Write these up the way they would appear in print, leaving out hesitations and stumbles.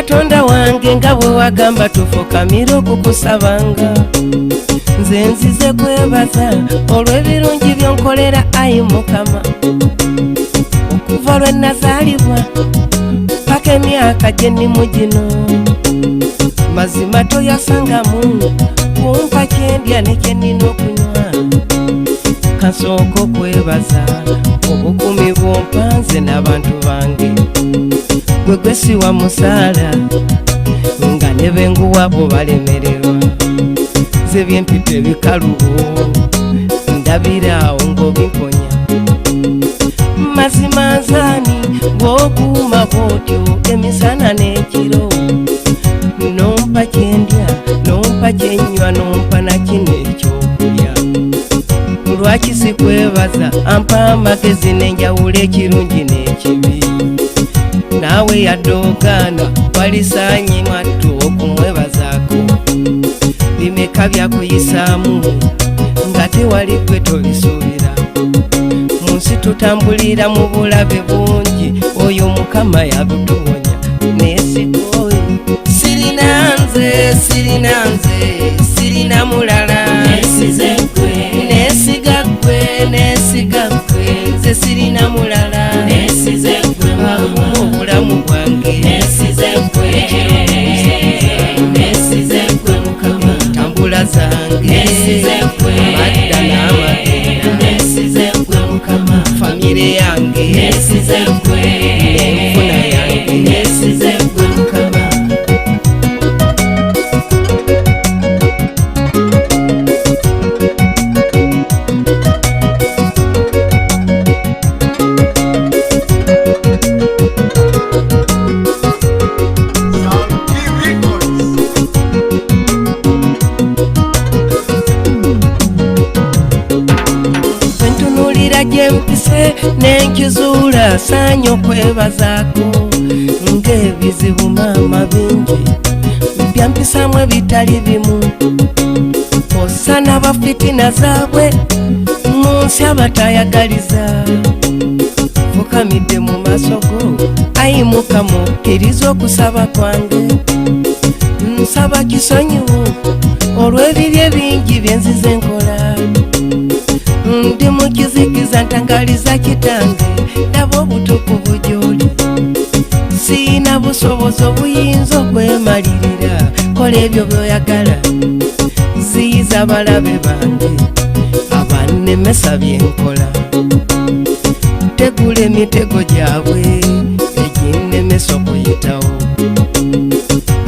Katonda wange nga bwe wagamba tufukamire okukusabanga nze nzize kwebaza olw'ebirungi byonkolera ayi Mukama okuva lwe nazaalibwa paka emyaka gye nnimu gino mazima toyasangamu kumpa kyendya ne kye nnina okunywa kansooka okwebaza obukumi bwompa nze n'abantu bange gwe gwesiwa musaala nga ne benguwa bo balemererwa ze byempita ebikalubo ndabiraawo ng'obimponya mazima nzaani bw'okuuma bw'otyo emisana n'ekiro nompa kyendya nompa kyenywa nompa nakino ekyokulya lwaki sikwebaza ampa amagezi n'enjawulo ekirungi n'ekibi naawe yadde ogaana walisaanye mwattu okumwebazaako bimeka byakuyisaamu nga tewali gwe tolisuubira mu nsi tutambulira mu bulabe bungi oyo Mukama yabutuwonya neesigooyo sirina nze sirina nze sirina mulala neesiga ggwe nze sirina mulala neesize ggwe obulamu bwange neesize ggwe Mukama tambula zange neesize ggwe madda n'amagenda neesize ggwe Mukama famire yange neesize ggwe enfuna yange neesize ggwe Mukama gyempise n'enkizuula saanya okwebazaako ng'ebizibu maama bingi byampisamu ebitali bimu ossa n'abafitina zaabwe mu nsi abatayagaliza fukamidde mu maaso go ayi Mukama okkiriza okusaba kwange nsaba kisonyiwo olw'ebibi ebingi bye nzize nkola ndi mu kizikiza ntangaliza kitange ndaba obutukuvu gy'oli siina busobozi obuyinza okwemalirira kola ebyo by'oyagala ziyiza abalabe bange abannemesa bye nkola tegula emitego gyabwe eginnemesa okuyitawo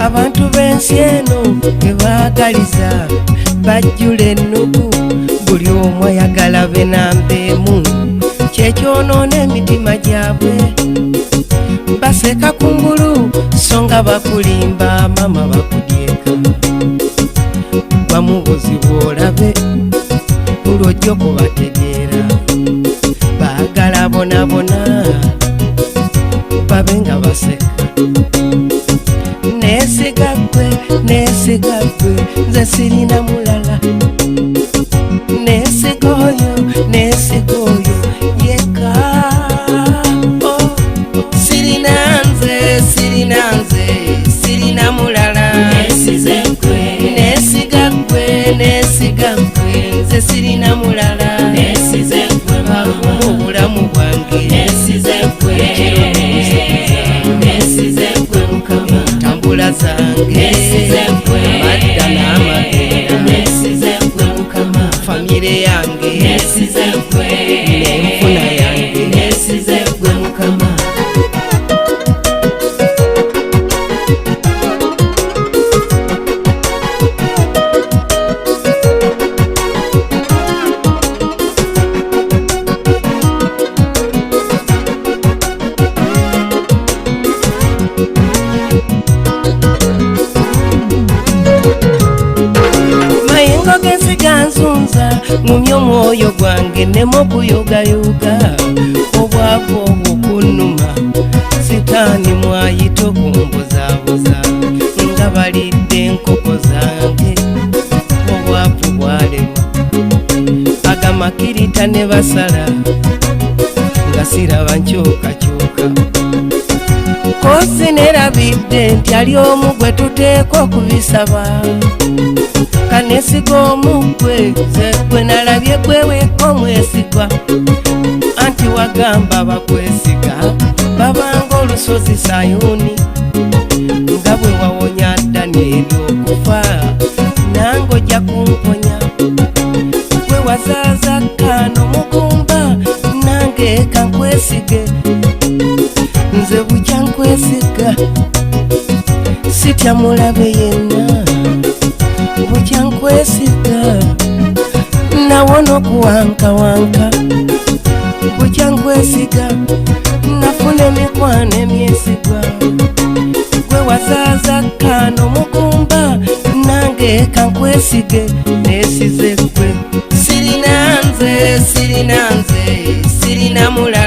abantu b'ensi eno bebaagaliza bajjula ennugu buli omu ayagala be nambeemu kyekyonoona emitima gyabwe baseka kungulu so nga bakulimba mama bakudyeka bamubuzibu olabe olwojja okubategeera baagala bonabona babe nga baseka neesiga ggwe nze sirina mulala neesiga oyo yeka sirina nze sirina mulala neesiga ggwe nze sirina mulala neesize ggwe obulamu bwange neesize ggwe Mukama tambula zange neesize ggwe madda n'amagenda neesize ggwe Mukama famire yange neesize ggwe n'enfuna yange neesize ggwe Mukama ngumya omwoyo gwange nemo okuyugayuga obwavu obukunuma sitaani mwayita okumbuzaabuza nga balidde enkoko zange obwavu bwalema agamakirita ne basala nga siraba nkyukakyuka kosi nerabidde nti yali omugwe tuteekwa okubisaba kanesiga omugwe gwe nalabye gweweko mwesigwa anti wagamba bakwesiga babanga olusozi Sayuni nga bwe wawonya Danyeri okufa nange ojja kumponya gwe wazaaza Kaana omugumba nange kankwesige nze bujja nkwesiga sitya mulabe yenna bujja nkwesiga nawona okuwankawanka bujja nkwesiga nafuna emikwano emyesigwa gwe wazaaza Kaana omugumba nange kankwesige nesize gwe sirina nze sirina mulabe